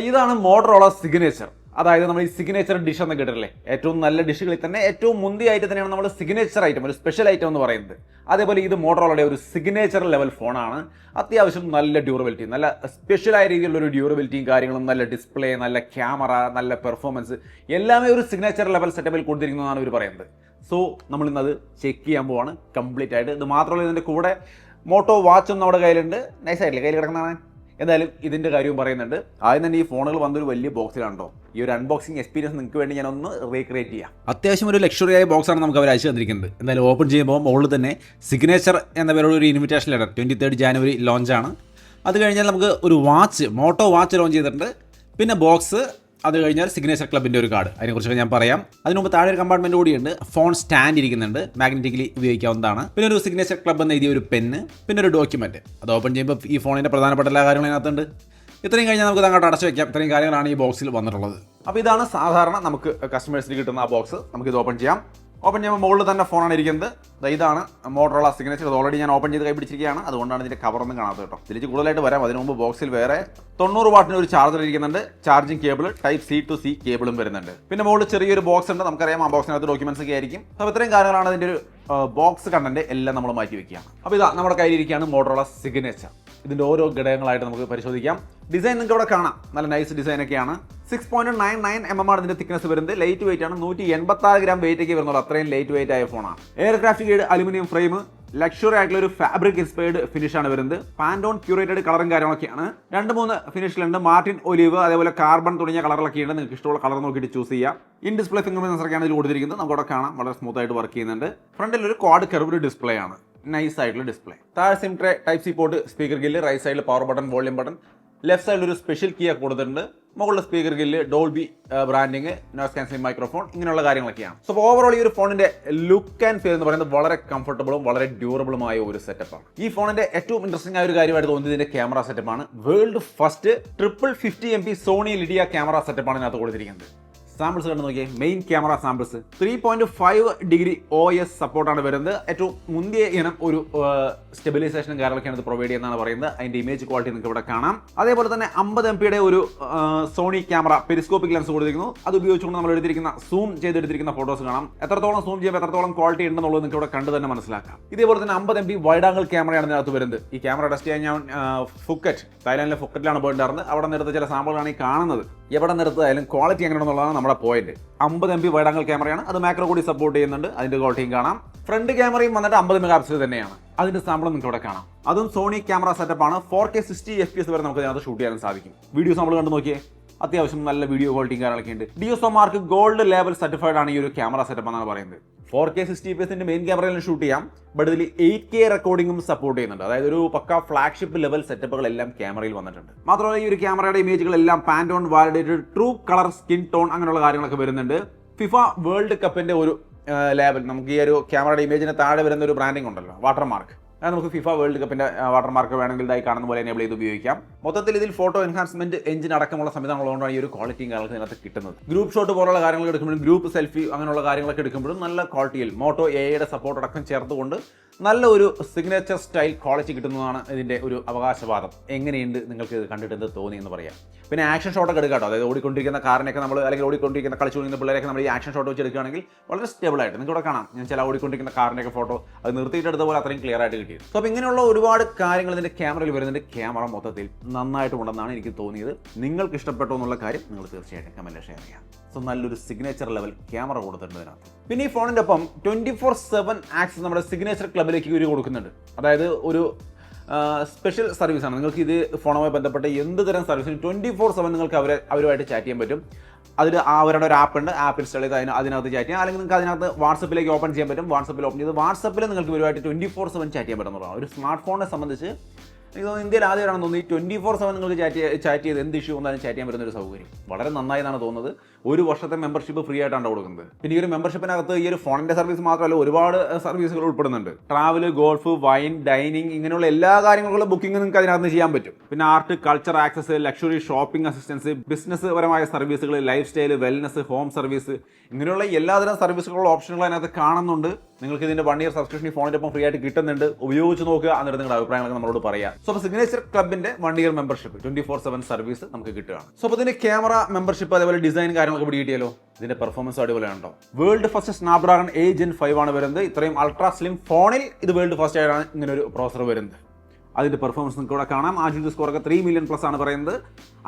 ഇതാണ് Motorola signature. അതായത് നമ്മൾ ഈ സിഗ്നേച്ചർ ഡിഷ് എന്ന് കേട്ടിട്ടില്ലേ, ഏറ്റവും നല്ല ഡിഷുകളിൽ തന്നെ ഏറ്റവും മുന്തിയ തന്നെയാണ് നമ്മൾ സിഗ്നേച്ചർ ഐറ്റം, ഒരു സ്പെഷ്യൽ ഐറ്റം എന്ന് പറയുന്നത്. അതേപോലെ ഇത് മോട്ടറോളയുടെ ഒരു സിഗ്നേച്ചർ ലെവൽ ഫോണാണ്. അത്യാവശ്യം നല്ല ഡ്യൂറബിലിറ്റി, നല്ല സ്പെഷ്യലായ രീതിയിലുള്ള ഒരു ഡ്യൂറബിലിറ്റിയും കാര്യങ്ങളും, നല്ല ഡിസ്പ്ലേ, നല്ല ക്യാമറ, നല്ല പെർഫോമൻസ് എല്ലാമേ ഒരു സിഗ്നേച്ചർ ലെവൽ സെറ്റപ്പിൽ കൊടുത്തിരിക്കുന്നതാണ് ഇവർ പറയുന്നത്. സോ നമ്മൾ ഇന്നത് ചെക്ക് ചെയ്യാൻ പോവാണ് കംപ്ലീറ്റ് ആയിട്ട്. ഇത് മാത്രമല്ല, ഇതിൻ്റെ കൂടെ മോട്ടോ വാച്ചും നമ്മുടെ കയ്യിലുണ്ട്. നൈസായിട്ടില്ലേ കയ്യിൽ കിടക്കുന്നതാണ്. എന്തായാലും ഇതിൻ്റെ കാര്യവും പറയുന്നുണ്ട്. ആദ്യം തന്നെ ഈ ഫോണുകൾ വന്നൊരു വലിയ ബോക്സിലാണോ. ഈ ഒരു അൺബോക്സിംഗ് എക്സ്പീരിയൻസ് നിങ്ങൾക്ക് വേണ്ടി ഞാനൊന്ന് റീക്രിയേറ്റ് ചെയ്യാം. അത്യാവശ്യം ഒരു ലക്ഷറി ആയ ബോക്സാണ് നമുക്ക് അവർ അയച്ചു തന്നിരിക്കുന്നത്. എന്തായാലും ഓപ്പൺ ചെയ്യുമ്പോൾ മുകളിൽ തന്നെ സിഗ്നേച്ചർ എന്ന പേരോട് ഒരു ഇൻവിറ്റേഷൻ ലെറ്റർ 23 ജാനുവരി ലോഞ്ചാണ്. അത് കഴിഞ്ഞാൽ നമുക്ക് ഒരു വാച്ച്, മോട്ടോ വാച്ച് ലോഞ്ച് ചെയ്തിട്ടുണ്ട്. പിന്നെ ബോക്സ്, അത് കഴിഞ്ഞാൽ സിഗ്നേച്ചർ ക്ലബിൻ്റെ ഒരു കാർഡ്, അതിനെക്കുറിച്ചൊക്കെ ഞാൻ പറയാം. അതിന് മുമ്പ് താഴെ ഒരു കമ്പാർട്ട്മെൻറ്റ് കൂടിയുണ്ട്. ഫോൺ സ്റ്റാൻഡ് ഇരിക്കുന്നുണ്ട്, മാഗ്നറ്റിക്കലി ഉപയോഗിക്കാവുന്നതാണ്. പിന്നെ ഒരു സിഗ്നേച്ചർ ക്ലബ് എന്ന് എഴുതിയ ഒരു പെന്ന്, പിന്നെ ഒരു ഡോക്യുമെൻറ്റ്. അത് ഓപ്പൺ ചെയ്യുമ്പോൾ ഈ ഫോണിൻ്റെ പ്രധാനപ്പെട്ട എല്ലാ കാര്യങ്ങളും അതിനകത്തുണ്ട്. ഇത്രയും കഴിഞ്ഞാൽ നമുക്ക് അങ്ങോട്ട് അടച്ചു വയ്ക്കാം. ഇത്രയും കാര്യങ്ങളാണ് ഈ ബോക്സിൽ വന്നിട്ടുള്ളത്. അപ്പോൾ ഇതാണ് സാധാരണ നമുക്ക് കസ്റ്റമേഴ്സിന് കിട്ടുന്ന ആ ബോക്സ്. നമുക്കിത് ഓപ്പൺ ചെയ്യാം. ഓപ്പൺ ചെയ്യുമ്പോൾ മുകളിൽ തന്നെ ഫോണാണ് ഇരിക്കുന്നത്. ഇതാണ് മോട്ടറോള സിഗ്നേച്ചർ. ഇത് ഓൾറെഡി ഞാൻ ഓപ്പൺ ചെയ്ത് കൈ പിടിച്ചിരിക്കുകയാണ്, അതുകൊണ്ടാണ് ഇതിൻ്റെ കവറൊന്നും കാണാത്തത് കേട്ടോ. ഇതിലേക്ക് കൂടുതലായിട്ട് വരാം. അതിന് മുമ്പ് ബോക്സിൽ വേറെ 90 വാട്ടിന് ഒരു ചാർജർ ഇരിക്കുന്നുണ്ട്, charging cable, type C to C കേബിളും വരുന്നുണ്ട്. പിന്നെ മുകളിൽ ചെറിയൊരു ബോക്സ് ഉണ്ട്. നമുക്കറിയാം ആ ബോക്സിനകത്ത് ഡോക്യുമെന്റ്സ് ഒക്കെ ആയിരിക്കും. അപ്പോൾ ഇത്രയും കാര്യങ്ങളാണ് അതിൻ്റെ ഒരു ബോക്സ് കണ്ടന്റ് എല്ലാം നമ്മൾ മാറ്റി വെക്കുകയാണ്. അപ്പോൾ ഇതാ നമ്മുടെ കയ്യിലിരിക്കുകയാണ് മോട്ടറോള സിഗ്നേച്ചർ. ഇതിൻ്റെ ഓരോ ഘടകങ്ങളായിട്ട് നമുക്ക് പരിശോധിക്കാം. ഡിസൈൻ നിങ്ങൾക്ക് ഇവിടെ കാണാം, നല്ല നൈസ് ഡിസൈനൊക്കെയാണ്. 6.99 mm ആണ് ഇതിൻ്റെ തിക്നെസ് വരുന്നത്. ലൈറ്റ് വെയിറ്റ് ആണ്, 186 ഗ്രാം വെയിറ്റ് ഒക്കെ വരുന്നുള്ളൂ. അത്രയും ലൈറ്റ് വെയിറ്റ് ആയ ഫോണാണ്. Aircraft grade aluminium frame, luxury ആയിട്ടുള്ള ഒരു ഫാബ്രിക് ഇൻസ്പയർഡ് ഫിനിഷ് ആണ് വരുന്നത്. പാൻഡോൺ ക്യൂറേറ്റഡ് കളറും കാര്യങ്ങളൊക്കെയാണ്. 2-3 ഫിനിഷിലുണ്ട്. മാർട്ടിൻ ഒലിവ്, അതേപോലെ കാർബൺ തുടങ്ങിയ കളറിലൊക്കെ ഉണ്ട്. നിങ്ങൾക്ക് ഇഷ്ടമുള്ള കളർ നോക്കിയിട്ട് ചൂസ് ചെയ്യാം. ഇൻ ഡിസ്പ്ലേ ഫിംഗർ പ്രിന്റ് സെൻസറൊക്കെയാണ് ഇതിൽ കൊടുത്തിരിക്കുന്നത്. നമുക്കവിടെ കാണാം, വളരെ സ്മൂത്ത് ആയിട്ട് വർക്ക് ചെയ്യുന്നുണ്ട്. ഫ്രണ്ടിൽ ഒരു ക്വാഡ് കർവ്ഡ് ഡിസ്പ്ലേ ആണ്, നൈസ് ആയിട്ടുള്ള ഡിസ്പ്ലേ. താഴെ SIM tray, type C port, speaker grill, right സൈഡിൽ power button, volume button, left സൈഡിൽ ഒരു സ്പെഷ്യൽ കീ കൊടുത്തിട്ടുണ്ട്. മുകളിൽ speaker grill, Dolby branding, noise cancelling microphone, ഇങ്ങനെയുള്ള കാര്യങ്ങളൊക്കെയാണ്. സോ ഓവറോൾ ഈ ഒരു ഫോണിന്റെ ലുക്ക് ആൻഡ് ഫീൽ എന്ന് പറയുന്നത് വളരെ കംഫർട്ടബിളും വളരെ ഡ്യൂറബിളുമായ ഒരു സെറ്റപ്പാണ്. ഈ ഫോണിന്റെ ഏറ്റവും ഇൻട്രസ്റ്റിംഗ് ആയ ഒരു കാര്യമായിട്ട് തോന്നിയത് ഇതിന്റെ ക്യാമറ സെറ്റപ്പാണ്. World first 50 MP Sony Lytia camera സെറ്റപ്പാണ് ഇതിനകത്ത് കൊടുത്തിരിക്കുന്നത്. സാമ്പിൾസ് കണ്ടു നോക്കിയേ, main camera samples 3.5 degree OS സപ്പോർട്ടാണ് വരുന്നത്. ഏറ്റവും മുന്തിയ ഇനം ഒരു സ്റ്റെബിലൈസേഷനും കാര്യങ്ങളൊക്കെയാണ് ഇത് പ്രൊവൈഡ് ചെയ്യുന്നതാണ് പറയുന്നത്. അതിന്റെ ഇമേജ് ക്വാളിറ്റി നിങ്ങൾക്ക് ഇവിടെ കാണാം. അതേപോലെ തന്നെ 50 MP ഒരു സോണി ക്യാമറ പെരിസ്കോപ്പിക് ലെൻസ് കൊടുത്തിരിക്കുന്നു. അത് ഉപയോഗിച്ചുകൊണ്ട് നമ്മൾ എടുത്തിരിക്കുന്ന സൂം ചെയ്തെടുത്തിരിക്കുന്ന ഫോട്ടോസ് കാണാം. എത്രത്തോളം സൂം ചെയ്യുമ്പോൾ എത്രത്തോളം ക്വാളിറ്റി ഉണ്ടെന്നുള്ളത് നിങ്ങൾക്ക് ഇവിടെ കണ്ടു തന്നെ മനസ്സിലാക്കാം. ഇതേപോലെ തന്നെ 50 MP വൈഡ് ആംഗിൾ ക്യാമറയാണ് ഇതിനകത്ത് വരുന്നത്. ഈ ക്യാമറ ടെസ്റ്റ് ചെയ്യാൻ ഞാൻ ഫുക്കറ്റ്, തായ്ലാൻഡിലെ ഫുക്കറ്റിലാണ് പോയിട്ടുണ്ടായിരുന്നത്. അവിടെ നിന്നെടുത്ത ചില സാമ്പിളാണ് ഈ കാണുന്നത്. എവിടെ നിന്നെടുത്തായാലും ക്വാളിറ്റി എങ്ങനെയാണെന്നുള്ളതാണ് നമ്മുടെ പോയിന്റ്. 50 MP വൈഡ് ആംഗിൾ ക്യാമറയാണ്. അത് മാക്രോ കൂടി സപ്പോർട്ട് ചെയ്യുന്നുണ്ട്. അതിന്റെ ക്വാളിറ്റിയും കാണാം. ഫ്രണ്ട് ക്യാമറയും വന്നിട്ട് 50 മെഗാപിക്സൽ തന്നെയാണ്. അതിന്റെ സാമ്പിൾ നിങ്ങൾക്ക് ഇവിടെ കാണാം. അതും സോണി ക്യാമറ സെറ്റപ്പാണ്. 4K 60 FPS വരെ നമുക്ക് ഇതിനകത്ത് ഷൂട്ട് ചെയ്യാൻ സാധിക്കും. വീഡിയോസ് നമ്മൾ കണ്ടു നോക്കിയേ, അത്യാവശ്യം നല്ല വീഡിയോ ക്വാളിറ്റിയും കാര്യങ്ങളൊക്കെ ഉണ്ട്. DSLR ഗോൾഡ് ലേബൽ സർട്ടിഫൈഡ് ആണ് ഈ ഒരു ക്യാമറ സെറ്റപ്പ് എന്നാണ് പറയുന്നത്. 4K 60 FPS മെയിൻ ക്യാമറയിൽ ഷൂട്ട് ചെയ്യാം. ബട്ട് ഇതിൽ 8K റെക്കോർഡിംഗും സപ്പോർട്ട് ചെയ്യുന്നുണ്ട്. അതായത് ഒരു പക്ക ഫ്ലാഗ്ഷിപ്പ് ലെവൽ സെറ്റപ്പുകളെല്ലാം ക്യാമറയിൽ വന്നിട്ടുണ്ട്. മാത്രമല്ല ഈ ഒരു ക്യാമറയുടെ ഇമേജുകളെല്ലാം Pantone validated true colour skin tone അങ്ങനെയുള്ള കാര്യങ്ങളൊക്കെ വരുന്നുണ്ട്. ഫിഫ വേൾഡ് കപ്പിന്റെ ഒരു ലേബൽ നമുക്ക് ഈ ഒരു ക്യാമറയുടെ ഇമേജിന് താഴെ വരുന്ന ഒരു ബ്രാൻഡിംഗ് ഉണ്ടല്ലോ, വാട്ടർമാർക്ക്, അത് നമുക്ക് ഫിഫ വേൾഡ് കപ്പിന്റെ വാട്ടർമാർക്ക് വേണമെങ്കിൽ ഇതായി കാണുന്ന പോലെ എനേബിൾ ചെയ്ത് ഉപയോഗിക്കാം. മൊത്തത്തിൽ ഇതിൽ ഫോട്ടോ എൻഹാൻസ്മെന്റ് എഞ്ചിൻ അടക്കമുള്ള സംവിധാനങ്ങളുകൊണ്ടാണ് ഈ ഒരു ക്വാളിറ്റിയും കാര്യങ്ങളൊക്കെ ഇതിനകത്ത് കിട്ടുന്നത്. ഗ്രൂപ്പ് ഷോട്ട് പോലുള്ള കാര്യങ്ങൾ എടുക്കുമ്പോഴും ഗ്രൂപ്പ് സെൽഫി അങ്ങനെയുള്ള കാര്യങ്ങളൊക്കെ എടുക്കുമ്പോഴും നല്ല ക്വാളിറ്റിയിൽ മോട്ടോ AI സപ്പോർട്ട് അടക്കം ചേർത്തുകൊണ്ട് നല്ല ഒരു സിഗ്നേച്ചർ സ്റ്റൈൽ ക്വാളിറ്റി കിട്ടുന്നതാണ് ഇതിന്റെ ഒരു അവകാശവാദം. എങ്ങനെയുണ്ട് നിങ്ങൾക്ക് ഇത് കണ്ടിട്ട് എന്ത് തോന്നി എന്ന് പറയാം. പിന്നെ ആക്ഷൻ ഷോട്ടൊക്കെ എടുക്കാട്ടോ, അതായത് ഓടിക്കൊണ്ടിരിക്കുന്ന കാറിനൊക്കെ നമ്മൾ അല്ലെങ്കിൽ ഓടിക്കൊണ്ടിരിക്കുന്ന കളിച്ചുകൊണ്ടിരിക്കുന്ന പിള്ളേരൊക്കെ നമ്മൾ ഈ ആക്ഷൻ ഷോട്ട് വെച്ച് എടുക്കുകയാണെങ്കിൽ വളരെ സ്റ്റേബിൾ ആയിട്ട് നിങ്ങൾക്ക് ഇവിടെ കാണാം. ഞാൻ ചില ഓടിക്കൊണ്ടിരിക്കുന്ന കാറിൻ്റെയൊക്കെ ഫോട്ടോ അത് നിർത്തിയിട്ടെടുത്ത പോലെ അത്രയും ക്ലിയർ ആയിട്ട് കിട്ടിയത്. സോ അപ്പോൾ ഇങ്ങനെയുള്ള ഒരുപാട് കാര്യങ്ങൾ ഇതിന്റെ ക്യാമറയിൽ വരുന്നുണ്ട്. ക്യാമറ മൊത്തത്തിൽ നന്നായിട്ടുണ്ടെന്നാണ് എനിക്ക് തോന്നിയത്. നിങ്ങൾക്ക് ഇഷ്ടപ്പെട്ടോ എന്നുള്ള കാര്യം നിങ്ങൾ തീർച്ചയായിട്ടും കമന്റിൽ ഷെയർ ചെയ്യാം. സോ നല്ലൊരു സിഗ്നേച്ചർ ലെവൽ ക്യാമറ കൊടുത്തിട്ടുണ്ട് ഇതിനകത്ത്. പിന്നെ ഈ ഫോണിൻ്റെ ഒപ്പം 24/7 ആക്സസ് നമ്മുടെ സിഗ്നേച്ചർ ക്ലബിലേക്ക് ഇവർ കൊടുക്കുന്നുണ്ട്. അതായത് ഒരു സ്പെഷ്യൽ സർവീസാണ്. നിങ്ങൾക്ക് ഇത് ഫോണുമായി ബന്ധപ്പെട്ട എന്ത് തരം സർവീസിനും 24/7 നിങ്ങൾക്ക് അവരുമായിട്ട് ചാറ്റ് ചെയ്യാൻ പറ്റും. അതിൽ അവരുടെ ഒരു ആപ്പ് ഉണ്ട്, ആപ്പ് ഇൻസ്റ്റാൾ ചെയ്ത് അതിനകത്ത് ചാറ്റ് ചെയ്യാം. അല്ലെങ്കിൽ നിങ്ങൾക്ക് അതിനകത്ത് വാട്സപ്പിലേക്ക് ഓപ്പൺ ചെയ്യാൻ പറ്റും. വാട്സപ്പിൽ ഓപ്പൺ ചെയ്ത് വാട്സപ്പിൽ നിങ്ങൾക്ക് ഇവരുമായിട്ട് 24/7 ചാറ്റ് ചെയ്യാൻ പറ്റുന്നതാണ്. ഒരു സ്മാർട്ട് ഫോണിനെ സംബന്ധിച്ച് എനിക്ക് തോന്നുന്നു ഇന്ത്യയിൽ ആദ്യമാണെന്ന് തോന്നുന്നു ഈ 24/7 നിങ്ങൾക്ക് ചാറ്റ് ചെയ്ത് എന്ത് ഇഷ്യൂ വന്നാലും ചാറ്റ് ചെയ്യാൻ പറ്റുന്ന ഒരു സൗകര്യം. വളരെ നന്നായി എന്നാണ് തോന്നുന്നത്. 1 വർഷത്തെ മെമ്പർഷിപ്പ് ഫ്രീ ആയിട്ടാണ് കൊടുക്കുന്നത്. പിന്നെ ഈ ഒരു മെമ്പർഷിപ്പിനകത്ത് ഈ ഒരു ഫോണിന്റെ സർവീസ് മാത്രമല്ല ഒരുപാട് സർവീസുകൾ ഉൾപ്പെടുന്നുണ്ട്. ട്രാവൽ, ഗോൾഫ്, വൈൻ, ഡൈനിങ് ഇങ്ങനെയുള്ള എല്ലാ കാര്യങ്ങളും ബുക്കിംഗ് നിങ്ങൾക്ക് അതിനകത്ത് ചെയ്യാൻ പറ്റും. പിന്നെ art, culture access, luxury shopping assistance, business പരമായ സർവീസുകൾ, life style, wellness, home service ഇങ്ങനെയുള്ള എല്ലാതരം സർവീസുകളുള്ള ഓപ്ഷനുകൾ അതിനകത്ത് കാണുന്നുണ്ട്. നിങ്ങൾക്ക് ഇതിന്റെ 1 ഇയർ സബ്സ്ക്രിപ്ഷൻ ഈ ഫോണിന്റെ ഒപ്പം ഫ്രീ ആയിട്ട് കിട്ടുന്നുണ്ട്. ഉപയോഗിച്ച് നോക്കുക, എന്നിട്ട് നിങ്ങളുടെ അഭിപ്രായങ്ങളൊക്കെ നമ്മളോട് പറയാം. സോ അപ്പോൾ സിഗ്നേച്ചർ ക്ലബിന്റെ 1 ഇയർ മെമ്പർഷിപ്പ് 24/7 സർവീസ് നമുക്ക് കിട്ടുകയാണ്. സോ അപ്പോൾ ഇതിന്റെ ക്യാമറ മെമ്പർഷിപ്പ് അതേപോലെ ഡിസൈൻ കാര്യങ്ങളൊക്കെ പിടികിട്ടിയല്ലോ. ഇതിന്റെ പെർഫോമൻസ് അടിപൊളിയാണോ? വേൾഡ് ഫസ്റ്റ് സ്നാപ്ഡ്രാഗൺ 8 Gen 5 ആണ് വരുന്നത്. ഇത്രയും അൾട്രാ സ്ലിം ഫോണിൽ ഇത് വേൾഡ് ഫസ്റ്റ് ആയിട്ടാണ് ഇങ്ങനെ ഒരു പ്രോസസർ വരുന്നത്. അതിന്റെ പെർഫോമൻസ് നിങ്ങൾക്ക് ഇവിടെ കാണാം. ആർജിബി സ്കോർ ഒക്കെ 3 million പ്ലസ് ആണ് പറയുന്നത്.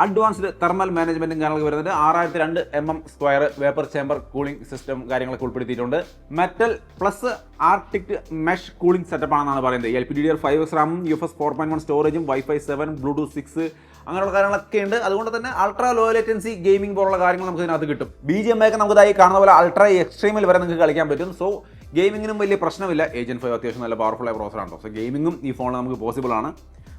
അഡ്വാൻസ്ഡ് തെർമൽ മാനേജ്മെന്റും കാര്യങ്ങളൊക്കെ വരുന്നുണ്ട്. 6002 mm square vapour chamber cooling system കാര്യങ്ങളൊക്കെ ഉൾപ്പെടുത്തിയിട്ടുണ്ട്. Metal plus Arctic mesh cooling setup ആണെന്നാണ് പറയുന്നത്. LPDDR5X റാമും UFS 4.1 സ്റ്റോറേജും Wi-Fi 7 Bluetooth 6 അങ്ങനെയുള്ള കാര്യങ്ങളൊക്കെ ഉണ്ട്. അതുകൊണ്ട് തന്നെ അൾട്രാ ലോ ലേറ്റൻസി ഗെയിമിംഗ് പോലുള്ള കാര്യങ്ങൾ നമുക്ക് ഇതിനകത്ത് കിട്ടും. BGMI ഒക്കെ നമുക്ക് ഇതായി കാണുന്ന പോലെ അൾട്രാ എക്സ്ട്രീമിൽ വരെ നിങ്ങൾക്ക് കളിക്കാൻ പറ്റും. സോ ഗെയിമിങ്ങിനും വലിയ പ്രശ്നമില്ല. Gen 5 അത്യാവശ്യം നല്ല പവർഫുൾ ആയ പ്രോസറാണ്. സോ ഗെയിമിങ്ങും ഈ ഫോണിൽ നമുക്ക് പോസിബിൾ ആണ്.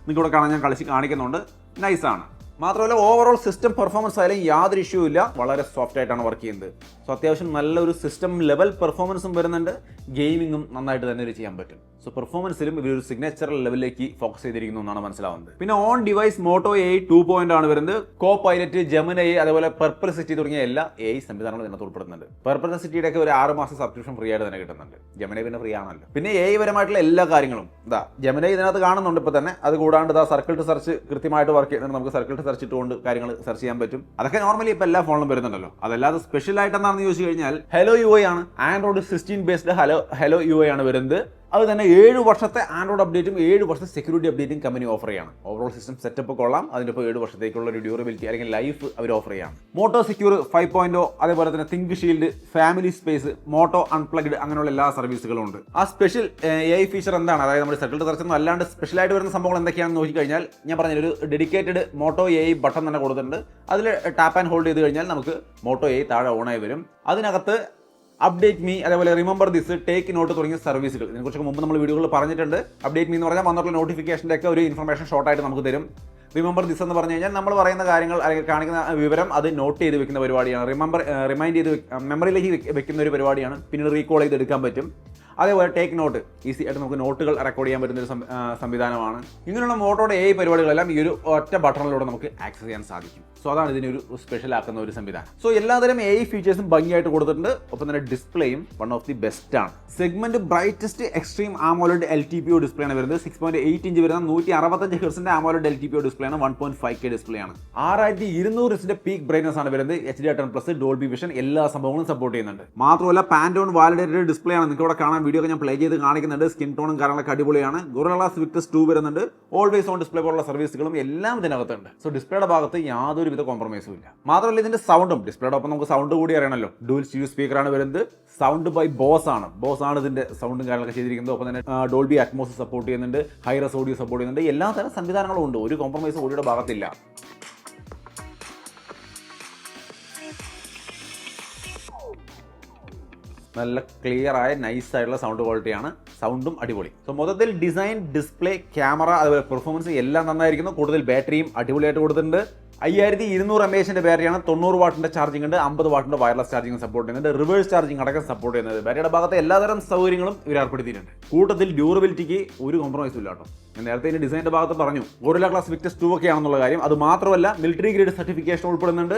നിങ്ങൾക്ക് ഇവിടെ കാണാൻ ഞാൻ കാണിക്കുന്നുണ്ട്. നൈസാണ്. മാത്രമല്ല ഓവറോൾ സിസ്റ്റം പെർഫോമൻസ് ആയാലും യാതൊരു ഇഷ്യൂ ഇല്ല. വളരെ സോഫ്റ്റ് ആയിട്ടാണ് വർക്ക് ചെയ്യുന്നത്. സോ അത്യാവശ്യം നല്ലൊരു സിസ്റ്റം ലെവൽ പെർഫോമൻസും വരുന്നുണ്ട്. ഗെയിമിങ്ങും നന്നായിട്ട് തന്നെ ചെയ്യാൻ പറ്റും. സോ പെർഫോമൻസിലും ഇവരൊരു സിഗ്നേച്ചർ ലെവലിലേക്ക് ഫോക്കസ് ചെയ്തിരിക്കുന്നു എന്നാണ് മനസ്സിലാവുന്നത്. പിന്നെ ഓൺ ഡിവൈസ് മോട്ടോ AI 2.0 ആണ് വരുന്നത്. കോ പൈലറ്റ്, ജെമിനി അതേപോലെ പെർപ്ലസിറ്റി തുടങ്ങിയ എല്ലാ AI സംവിധാനങ്ങളും ഇതിനകത്ത് ഉൾപ്പെടുന്നുണ്ട്. പെർപ്ലസിറ്റിയുടെ ഒക്കെ ഒരു 6 മാസം സബ്സ്ക്രിപ്ഷൻ ഫ്രീ ആയിട്ട് തന്നെ കിട്ടുന്നുണ്ട്. ജെമിനി പിന്നെ ഫ്രീ ആണല്ലോ. പിന്നെ AI പരമായിട്ടുള്ള എല്ലാ കാര്യങ്ങളും ജെമിനി ഇതിനകത്ത് കാണുന്നുണ്ട് ഇപ്പോൾ തന്നെ. അത് കൂടാണ്ട് സർക്കിൾ ടു സെർച്ച് കൃത്യമായിട്ട് വർക്ക് ചെയ്യുന്നുണ്ട്. നമുക്ക് സർക്കിൾ ടു സെർച്ച് ഇട്ടുകൊണ്ട് കാര്യങ്ങൾ സെർച്ച് ചെയ്യാൻ പറ്റും. അതൊക്കെ നോർമലി ഇപ്പോൾ എല്ലാ ഫോണിലും വരുന്നുണ്ടല്ലോ. അതല്ലാതെ സ്പെഷ്യൽ ആയിട്ട് എന്താണെന്ന് ചോദിച്ചു കഴിഞ്ഞാൽ ഹലോ UI ആണ്. ആൻഡ്രോയിഡ് 16 ബേസ്ഡ് ഹലോ UI ആണ് വരുന്നത്. അത് തന്നെ 7 വർഷത്തെ ആൻഡ്രോയിഡ് അപ്ഡേറ്റും 7 വർഷത്തെ സെക്യൂരിറ്റി അപ്ഡേറ്റും കമ്പനി ഓഫർ ചെയ്യാണ്. ഓവറോൾ സിസ്റ്റം സെറ്റപ്പ് കൊള്ളാം. അതിൻ്റെ ഇപ്പോൾ 7 വർഷത്തേക്കുള്ള ഒരു ഡ്യൂറബിലിറ്റി അല്ലെങ്കിൽ ലൈഫ് അവർ ഓഫർ ചെയ്യാണ്. മോട്ടോ സെക്യൂർ 5.0 അതേപോലെ തന്നെ think shield, family space, Moto unplugged അങ്ങനെയുള്ള എല്ലാ സർവീസുകളും ഉണ്ട്. ആ സ്പെഷ്യൽ AI ഫീച്ചർ എന്താണ്? അതായത് നമ്മുടെ സർക്കിൾ ടു സെർച്ച് അല്ലാണ്ട് സ്പെഷ്യലായിട്ട് വരുന്ന സംഭവങ്ങൾ എന്തൊക്കെയാണെന്ന് നോക്കിക്കഴിഞ്ഞാൽ ഞാൻ പറഞ്ഞ ഒരു ഡെഡിക്കേറ്റഡ് മോട്ടോ AI ബട്ടൺ തന്നെ കൊടുത്തിട്ടുണ്ട്. അതിൽ ടാപ്പ് ആൻഡ് ഹോൾഡ് ചെയ്ത് കഴിഞ്ഞാൽ നമുക്ക് മോട്ടോ AI താഴെ ഓണായി വരും. അതിനകത്ത് അപ്ഡേറ്റ് മീ അതേപോലെ റിമെമ്പർ ദിസ്, ടേക്ക് നോട്ട് തുടങ്ങിയ സർവീസുകൾ ഇതിനെക്കുറിച്ച് മുമ്പ് നമ്മൾ വീഡിയോകളിൽ പറഞ്ഞിട്ടുണ്ട്. അപ്ഡേറ്റ് മീ എന്ന് പറഞ്ഞാൽ വന്നിട്ടുള്ള നോട്ടിഫിക്കേഷൻ്റെ ഒക്കെ ഒരു ഇൻഫർമേഷൻ ഷോർട്ടായിട്ട് നമുക്ക് തരും. റിമെമ്പർ ദിസ് എന്ന് പറഞ്ഞു കഴിഞ്ഞാൽ നമ്മൾ പറയുന്ന കാര്യങ്ങൾ അല്ലെങ്കിൽ കാണിക്കുന്ന വിവരം അത് നോട്ട് ചെയ്ത് വെക്കുന്ന പരിപാടിയാണ്. റിമൈൻഡ് ചെയ്ത് മെമ്മറിയിലേക്ക് വെക്കുന്ന ഒരു പരിപാടിയാണ്. പിന്നീട് റീകോൾ ചെയ്ത് എടുക്കാൻ പറ്റും. അതേപോലെ ടേക്ക് നോട്ട് ഈസി ആയിട്ട് നമുക്ക് നോട്ടുകൾ റെക്കോർഡ് ചെയ്യാൻ പറ്റുന്ന ഒരു സംവിധാനമാണ്. ഇങ്ങനെയുള്ള മോട്ടോയുടെ AI പരിപാടികളെല്ലാം ഈ ഒരു ഒറ്റ ബട്ടണിലൂടെ നമുക്ക് ആക്സസ് ചെയ്യാൻ സാധിക്കും. സോ അതാണ് ഇതിനൊരു സ്പെഷ്യൽ ആക്കുന്ന ഒരു സംവിധാനം. സോ എല്ലാതരം AI ഫീച്ചേഴ്സും ഭംഗിയായിട്ട് കൊടുത്തിട്ടുണ്ട്. ഒപ്പം തന്നെ ഡിസ്പ്ലേയും വൺ ഓഫ് ദി ബെസ്റ്റ് ആണ്. Segment brightest extreme AMOLED LTPO display ആണ് വരുന്നത്. 6.8 ഇഞ്ച് വരുന്ന 165 ഹെർട്സിന്റെ AMOLED LTPO ഡിസ്പ്ലേ ആണ്. 1.5K ഡിസ്പ്ലേ ആണ്. 6200 ഹെർട്സിന്റെ പീക്ക് ബ്രൈറ്റ്നസ് ആണ് വരുന്നത്. HDR10+ ഡോൾബി വിഷൻ എല്ലാ സംഭവങ്ങളും സപ്പോർട്ട് ചെയ്യുന്നുണ്ട്. മാത്രമല്ല പാൻറ്റോൺ വാലിഡേറ്റഡ് ഡിസ്പ്ലേ ആണ്. നിങ്ങൾക്ക് ഇവിടെ കാണാൻ വീഡിയോ ഒക്കെ ഞാൻ പ്ലേ ചെയ്ത് കാണിക്കുന്നുണ്ട്. സ്കിൻ ടോണും കാര്യങ്ങളൊക്കെ അടിപൊളിയാണ്. ഗൊറില്ല ഗ്ലാസ് വിക്ടസ് 2 വരുന്നുണ്ട്. ഓൾവേസ് ഓൺ ഡിസ്പ്ലേ പോലുള്ള സർവീസുകളും എല്ലാം ഇതിനകത്തുണ്ട്. സോ ഡിസ്പ്ലേയുടെ ഭാഗത്ത് യാതൊരുവിധ കോംപ്രമൈസും ഇല്ല. മാത്രമല്ല ഇതിന്റെ സൗണ്ടും ഡിസ്പ്ലേയുടെ ഒപ്പം നമുക്ക് സൗണ്ട് കൂടി അറിയണമല്ലോ. ഡുവൽ സ്റ്റീരിയോ സ്പീക്കറാണ് വരുന്നത്. സൗണ്ട് ബൈ ബോസ് ആണ് ഇതിന്റെ സൗണ്ടും കാര്യങ്ങളൊക്കെ ചെയ്തിരിക്കുന്നത്. ഒപ്പം തന്നെ ഡോൾബി അറ്റ്മോസ് സപ്പോർട്ട് ചെയ്യുന്നുണ്ട്. ഹൈറസ് ഓഡിയോ സപ്പോർട്ട് ചെയ്യുന്നുണ്ട്. എല്ലാ തരം സംവിധാനങ്ങളും ഉണ്ട്. ഒരു കോംപ്രമൈസും ഓഡിയോയുടെ ഭാഗത്തില്ല. നല്ല ക്ലിയർ ആയ നൈസ് ആയിട്ടുള്ള സൗണ്ട് ക്വാളിറ്റിയാണ്. സൗണ്ടും അടിപൊളി. സോ മൊത്തത്തിൽ ഡിസൈൻ, ഡിസ്പ്ലേ, ക്യാമറ അതുപോലെ പെർഫോമൻസ് എല്ലാം നന്നായിരിക്കുന്നു. കൂടുതൽ ബാറ്ററിയും അടിപൊളിയായിട്ട് കൊടുത്തിട്ടുണ്ട്. 5200 mAh ബാറ്ററിയാണ്. 90 വാട്ടിന്റെ ചാർജിംഗ് ഉണ്ട്. 50 വാട്ടിന്റെ വയർലെസ് ചാർജിംഗ് സപ്പോർട്ട് ചെയ്യുന്നുണ്ട്. റിവേഴ്സ് ചാർജിംഗ് അടക്കം സപ്പോർട്ട് ചെയ്യുന്നത്. ബാറ്ററിയുടെ ഭാഗത്ത് എല്ലാതരം സൗകര്യങ്ങളും ഇവർ ഏർപ്പെടുത്തിയിട്ടുണ്ട്. കൂട്ടത്തിൽ ഡ്യൂറബിലിറ്റിക്ക് ഒരു കോംപ്രമൈസും ഇല്ല കേട്ടോ. ഞാൻ നേരത്തെ ഇതിന്റെ ഡിസൈനിന്റെ ഭാഗത്ത് പറഞ്ഞു ഗൊറില്ല ഗ്ലാസ് വിക്ടസ് 2 ഒക്കെ ആണെന്നുള്ള കാര്യം. അത് മാത്രമല്ല മിലിറ്ററി ഗ്രേഡ് സർട്ടിഫിക്കേഷൻ ഉൾപ്പെടുന്നുണ്ട്.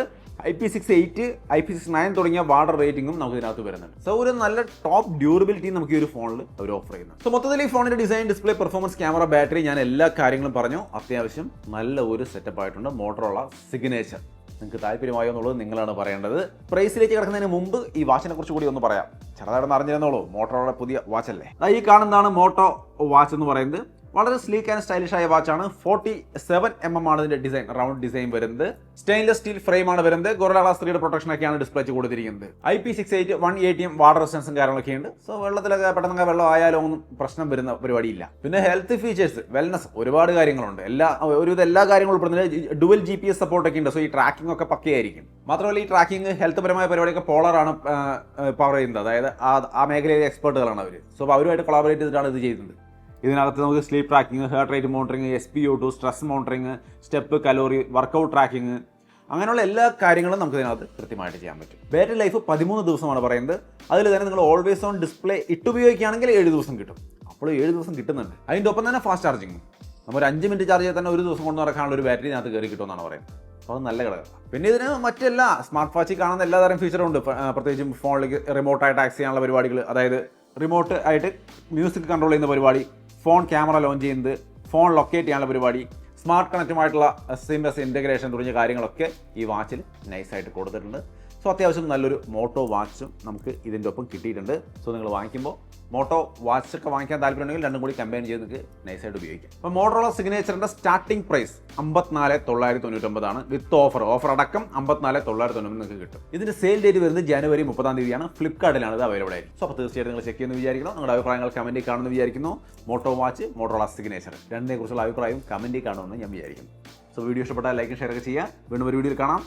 IP68, IP69 തുടങ്ങിയ വാട്ടർ റേറ്റിംഗും നമുക്ക് ഇതിനകത്ത് വരുന്നുണ്ട്. സോ ഒരു നല്ല ടോപ്പ് ഡ്യൂറബിലിറ്റി നമുക്ക് ഈ ഒരു ഫോണിൽ അവർ ഓഫർ ചെയ്യുന്നത്. സോ മൊത്തത്തിൽ ഈ ഫോണിന്റെ design, display, performance, camera, battery ഞാൻ എല്ലാ കാര്യങ്ങളും പറഞ്ഞു. അത്യാവശ്യം നല്ല ഒരു സെറ്റപ്പ് ആയിട്ടുണ്ട്. മോട്ടറോള സിഗ്നേച്ചർ നിങ്ങൾക്ക് താല്പര്യമായോ എന്നുള്ളത് നിങ്ങളാണ് പറയേണ്ടത്. പ്രൈസിലേക്ക് കിടക്കുന്നതിന് മുമ്പ് ഈ വാച്ചിനെ കുറിച്ച് കൂടി ഒന്ന് പറയാം. ചെറുതായിട്ട് അറിഞ്ഞിരുന്നോളൂ. മോട്ടോറോള പുതിയ വാച്ചല്ലേ. ഈ കാണുന്നതാണ് മോട്ടോ വാച്ച് എന്ന് പറയുന്നത്. വളരെ സ്ലീക്ക് ആൻഡ് സ്റ്റൈലിഷ് ആയ വാച്ചാണ്. 47 mm ആണ് ഇതിന്റെ ഡിസൈൻ, റൗണ്ട് ഡിസൈൻ വരുന്നത്. സ്റ്റെയിൻലെസ് സ്റ്റീൽ ഫ്രെയിം ആണ് വരുന്നത്. ഗൊറില്ല ഗ്ലാസ് 3 പ്രൊട്ടക്ഷൻ ഒക്കെയാണ് ഡിസ്പ്ലേ കൊടുത്തിരിക്കുന്നത്. IP68 180 വാട്ടർ റെസിസ്റ്റൻസും കാര്യങ്ങളൊക്കെ ഉണ്ട്. സോ വെള്ളത്തിലൊക്കെ പെട്ടെന്ന് വെള്ളം ആയാലോ ഒന്നും പ്രശ്നം വരുന്ന പരിപാടിയില്ല. പിന്നെ ഹെൽത്ത് ഫീച്ചേഴ്സ്, വെൽനസ്, ഒരുപാട് കാര്യങ്ങളുണ്ട്. എല്ലാ കാര്യങ്ങളും ഉൾപ്പെടുന്നത്. ഡുവൽ GPS സപ്പോർട്ട് ഒക്കെ ഉണ്ട്. സോ ഈ ട്രാക്കിംഗ് ഒക്കെ പക്കയായിരിക്കും. മാത്രമല്ല ഈ ട്രാക്കിംഗ് ഹെൽത്ത് പരമായ പരിപാടിയൊക്കെ പോളറാണ് പവർ ചെയ്യുന്നത്. അതായത് ആ മേഖലയിലെ എക്സ്പേർട്ടുകളാണ് അവർ. സോ അവരുമായിട്ട് കൊളാബറേറ്റ് ചെയ്തിട്ടാണ് ഇത് ചെയ്യുന്നത്. ഇതിനകത്ത് നമുക്ക് sleep tracking, heart rate monitoring, SpO2, stress monitoring, step, calorie, workout tracking അങ്ങനെയുള്ള എല്ലാ കാര്യങ്ങളും നമുക്ക് ഇതിനകത്ത് കൃത്യമായിട്ട് ചെയ്യാൻ പറ്റും. ബാറ്ററി ലൈഫ് 13 ദിവസമാണ് പറയുന്നത്. അതിൽ തന്നെ നിങ്ങൾ ഓൾവേസ് ഓൺ ഡിസ്പ്ലേ ഇട്ടുപയോഗിക്കുകയാണെങ്കിൽ 7 ദിവസം കിട്ടും. അപ്പോൾ 7 ദിവസം കിട്ടുന്നുണ്ട്. അതിൻ്റെ ഒപ്പം തന്നെ ഫാസ്റ്റ് ചാർജിങ്. നമ്മൾ 5 മിനിറ്റ് ചാർജ് ചെയ്താൽ തന്നെ 1 ദിവസം കൊണ്ട് നടക്കാനുള്ള ഒരു ബാറ്ററി ഇതിനകത്ത് കയറി കിട്ടുമെന്നാണ് പറയുന്നത്. അപ്പോൾ അത് നല്ല ഘടകം. പിന്നെ ഇതിന് മറ്റെല്ലാ സ്മാർട്ട് വാച്ചിൽ കാണുന്ന എല്ലാതരം ഫീച്ചറും ഉണ്ട്. പ്രത്യേകിച്ചും ഫോണിലേക്ക് റിമോട്ടായിട്ട് ആക്സസ് ചെയ്യാനുള്ള പരിപാടികൾ, അതായത് റിമോട്ട് ആയിട്ട് മ്യൂസിക് കൺട്രോൾ ചെയ്യുന്ന പരിപാടി, ഫോൺ ക്യാമറ ലോഞ്ച് ചെയ്യുന്നത്, ഫോൺ ലൊക്കേറ്റ് ചെയ്യാനുള്ള പരിപാടി, സ്മാർട്ട് കണക്റ്റുമായിട്ടുള്ള SMS ഇൻ്റഗ്രേഷൻ തുടങ്ങിയ കാര്യങ്ങളൊക്കെ ഈ വാച്ചിൽ നൈസായിട്ട് കൊടുത്തിട്ടുണ്ട്. സോ അത്യാവശ്യം നല്ലൊരു മോട്ടോ വാച്ചും നമുക്ക് ഇതിൻ്റെ ഒപ്പം കിട്ടിയിട്ടുണ്ട്. സോ നിങ്ങൾ വാങ്ങിക്കുമ്പോൾ മോട്ടോ വാച്ചൊക്കെ വാങ്ങിക്കാൻ താല്പര്യമുണ്ടെങ്കിൽ രണ്ടും കൂടി കമ്പൈൻ ചെയ്ത് നിങ്ങൾക്ക് നൈസായിട്ട് ഉപയോഗിക്കാം. അപ്പോൾ മോട്ടോറോള സിഗ്നേച്ചറിൻ്റെ സ്റ്റാർട്ടിംഗ് പ്രൈസ് 54,999 വിത്ത് ഓഫർ അടക്കം 54,999 നിങ്ങൾക്ക് കിട്ടും. ഇതിൻ്റെ സെയിൽ ഡേറ്റ് വരുന്നത് ജനുവരി 30 ഫ്ലിപ്കാർട്ടിലാണ് ഇത് അവൈലബിൾ ആയിരിക്കും. സോ അപ്പോൾ തീർച്ചയായിട്ടും നിങ്ങൾ ചെക്ക് ചെയ്യുമെന്ന് വിചാരിക്കുന്നു. നിങ്ങളുടെ അഭിപ്രായങ്ങൾ കമൻറ്റിൽ കാണുമെന്ന് വിചാരിക്കുന്നു. മോട്ടോ വാച്ച്, മോട്ടോറോള സിഗ്നേച്ചർ രണ്ടിനെ കുറിച്ചുള്ള അഭിപ്രായം കമൻറ്റിൽ കാണുമെന്ന് ഞാൻ വിചാരിക്കുന്നു. സോ വീഡിയോ ഇഷ്ടപ്പെട്ടാൽ ലൈക്ക് ഷെയർ ഒക്കെ ചെയ്യുക. വീണ്ടും ഒരു വീഡിയോയിൽ കാണാം.